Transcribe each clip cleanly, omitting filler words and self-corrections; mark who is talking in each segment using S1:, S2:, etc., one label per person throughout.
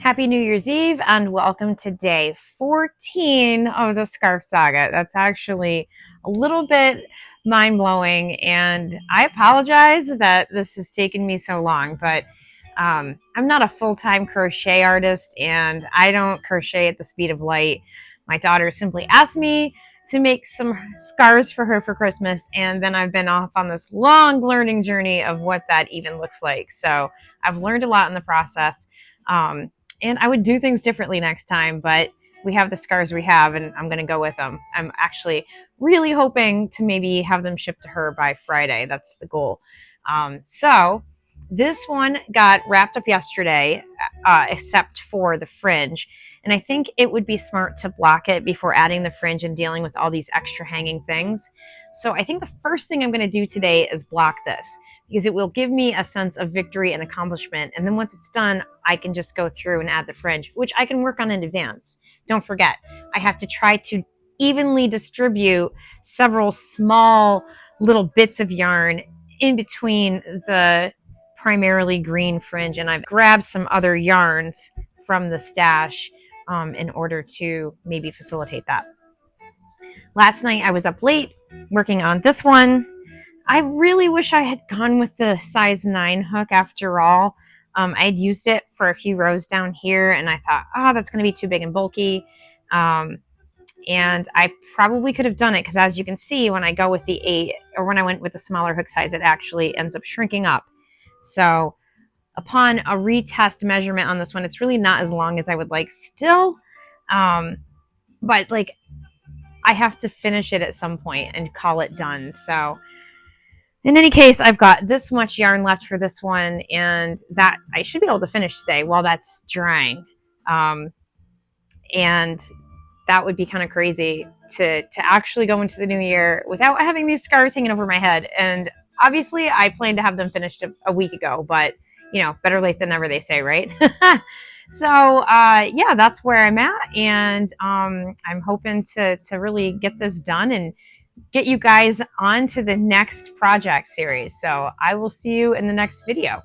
S1: Happy New Year's Eve and welcome to day 14 of the Scarf Saga. That's actually a little bit mind-blowing, and I apologize that this has taken me so long, but I'm not a full-time crochet artist and I don't crochet at the speed of light. My daughter simply asked me to make some scarves for her for Christmas, and then I've been off on this long learning journey of what that even looks like. So I've learned a lot in the process. And I would do things differently next time, but we have the scars we have, and I'm going to go with them. I'm actually really hoping to maybe have them shipped to her by Friday. That's the goal. So this one got wrapped up yesterday, except for the fringe. And I think it would be smart to block it before adding the fringe and dealing with all these extra hanging things. So I think the first thing I'm going to do today is block this, because it will give me a sense of victory and accomplishment. And then once it's done, I can just go through and add the fringe, which I can work on in advance. Don't forget, I have to try to evenly distribute several small little bits of yarn in between the primarily green fringe. And I've grabbed some other yarns from the stash in order to maybe facilitate that. Last night I was up late working on this one. I really wish I had gone with the size 9 hook after all. I had used it for a few rows down here, and I thought, that's going to be too big and bulky. And I probably could have done it because, as you can see, when I go with the 8, or when I went with the smaller hook size, it actually ends up shrinking up. So upon a retest measurement on this one, it's really not as long as I would like still. But like, I have to finish it at some point and call it done. So in any case, I've got this much yarn left for this one, and that I should be able to finish today while that's drying. And that would be kind of crazy to actually go into the new year without having these scarves hanging over my head. And obviously, I planned to have them finished a week ago, but better late than never, they say, right? So yeah, that's where I'm at, and I'm hoping to really get this done and get you guys on to the next project series. So I will see you in the next video.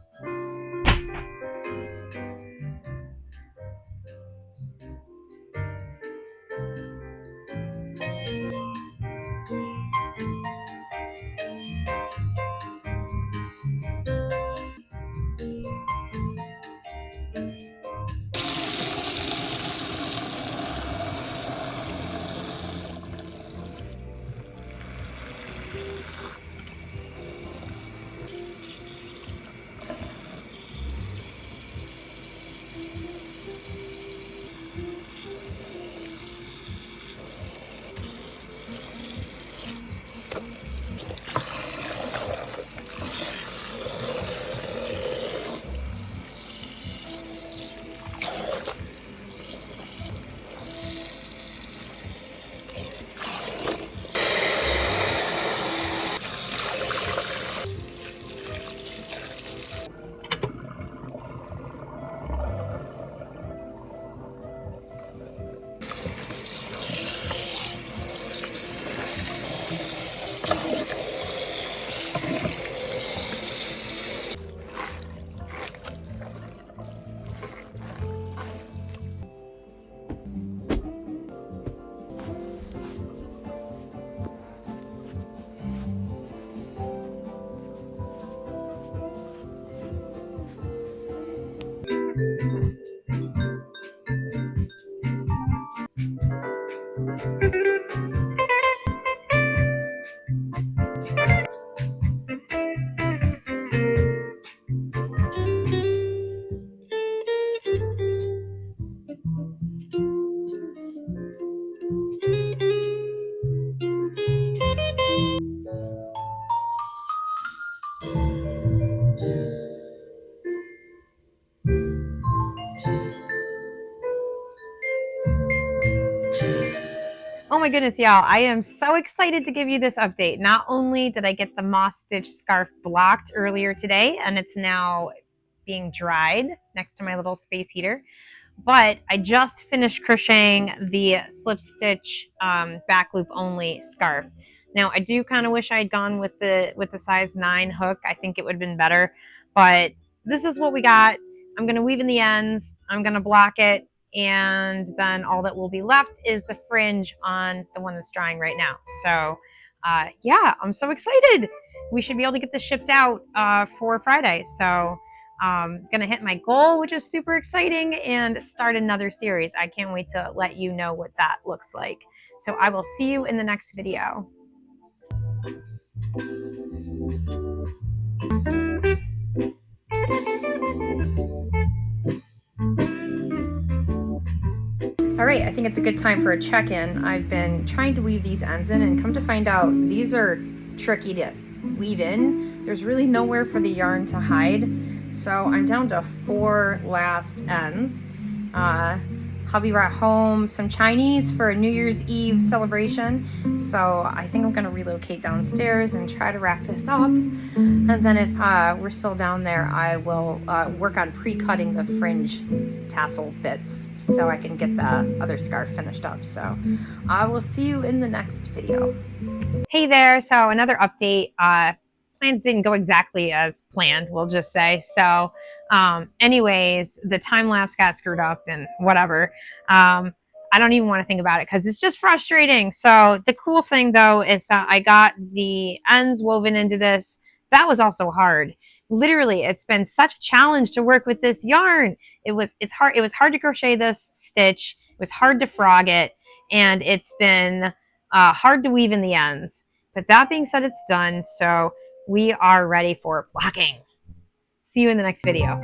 S1: Oh my goodness, y'all. I am so excited to give you this update. Not only did I get the moss stitch scarf blocked earlier today, and it's now being dried next to my little space heater, but I just finished crocheting the slip stitch back loop only scarf. Now I do kind of wish I had gone with the size 9 hook. I think it would have been better, but this is what we got. I'm going to weave in the ends, I'm going to block it, and then all that will be left is the fringe on the one that's drying right now. So yeah, I'm so excited. We should be able to get this shipped out for Friday. So gonna hit my goal, which is super exciting, and start another series. I can't wait to let you know what that looks like. So I will see you in the next video. All right, I think it's a good time for a check-in. I've been trying to weave these ends in, and come to find out, these are tricky to weave in. There's really nowhere for the yarn to hide. So I'm down to 4 last ends. Hubby brought home some Chinese for a New Year's Eve celebration. So I think I'm gonna relocate downstairs and try to wrap this up. And then if we're still down there, I will work on pre-cutting the fringe tassel bits so I can get the other scarf finished up. So I will see you in the next video. Hey there, so another update. Plans didn't go exactly as planned, we'll just say. So anyways, the time lapse got screwed up and whatever. I don't even want to think about it because it's just frustrating. So the cool thing though is that I got the ends woven into this. That was also hard. Literally, it's been such a challenge to work with this yarn. It's hard. It was hard to crochet this stitch. It was hard to frog it, and it's been hard to weave in the ends. But that being said, it's done. So we are ready for blocking. See you in the next video.